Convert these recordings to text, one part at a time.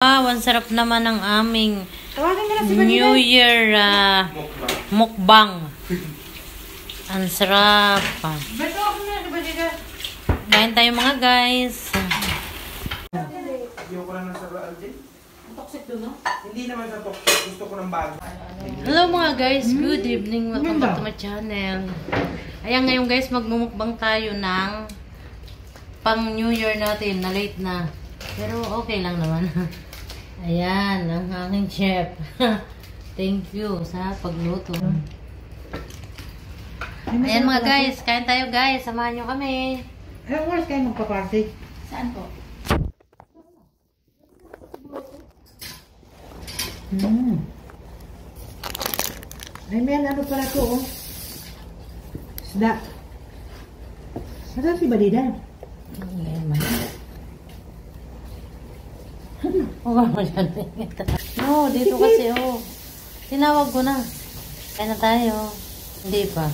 Ang sarap naman ng aming New Year mukbang. Ang sarap. Kain tayo mga guys. Hindi naman sa toxic. Gusto ko ng bago. Hello mga guys. Good evening. Welcome back to my channel. Ayan ngayon guys, magmumukbang tayo ng pang New Year natin na late na. Pero okay lang naman. Ayan, ang aking chef. Thank you sa pagluto. Ayan mga guys, kain tayo guys. Samahan nyo kami. Anong oras kayo magpa-party? Saan po? Ay, may ano pala ko, oh. Isda. Saan si Badida? Ayan man. Huwag mo dyan. No, dito kasi, oh. Tinawag ko na. Kaya na tayo. Hindi pa.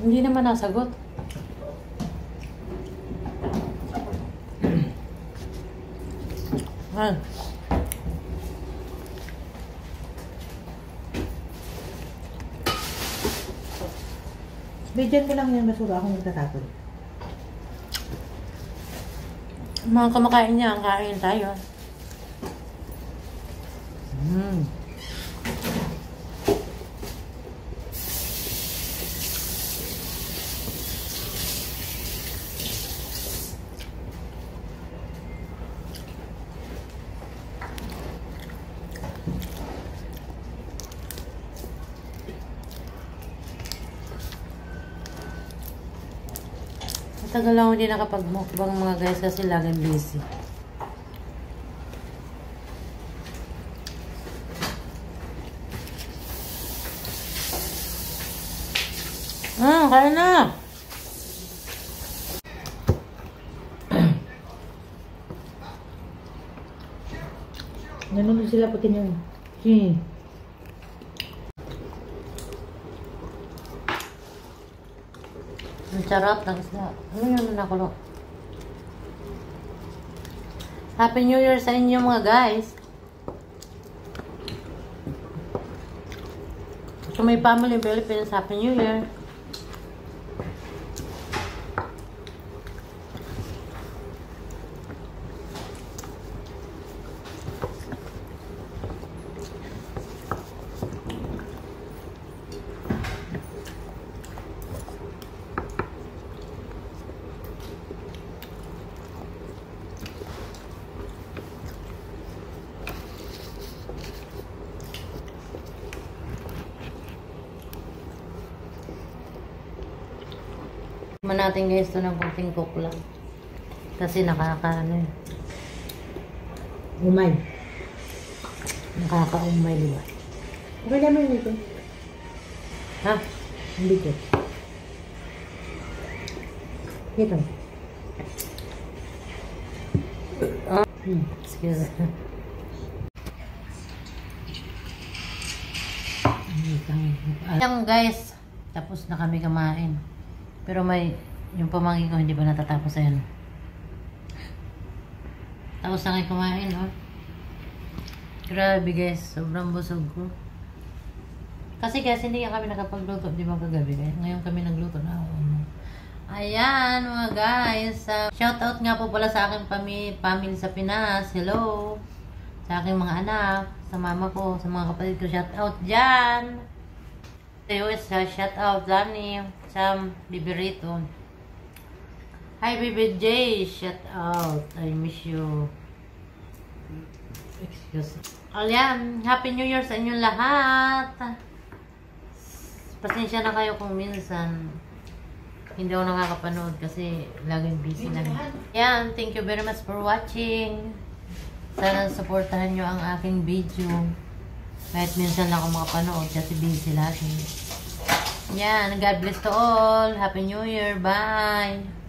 Hindi naman nasagot. Bigyan ko lang yung basura akong nagtatapon. Mga kamakain niya, kain tayo. Tagal lang hindi nakapag-mukbang mga guys kasi laging busy. Kaya na! Nanonood sila pati yung Ang sarap ng isda. Ano yun na nakulo? Happy New Year sa inyo mga guys. Kung may family in Philippines, Happy New Year. Natin guys ito ng kunting cook lang kasi nakakaano umay. Nakakaumay diba? Okay naman ito. Ha? Hindi ko. Ito. Excuse me. Ayan guys, tapos na kami kumain. Pero may, yung pamangkin ko hindi pa natatapos ayan. Tapos na kayo kumain, oh. Grabe guys, sobrang busog ko. Kasi guys, hindi kami nakapagluto, di ba kagabi guys? Ngayon kami nagluto na. Ayan mga guys. Shoutout nga po pala sa aking family sa Pinas. Hello. Sa aking mga anak, sa mama ko, sa mga kapatid ko. Shoutout dyan. Shoutout Danny. Sam, Biberito. Hi, Baby J. Shout out. I miss you. Excuse me. Ayan, Happy New Year sa inyong lahat. Pasensya na kayo kung minsan Hindi ako nakakapanood kasi laging busy lang. Yan, thank you very much for watching. Sana supportahan nyo ang aking video. Kahit minsan lang ako makapanood kasi busy lagi. Yan, God bless to all. Happy New Year. Bye!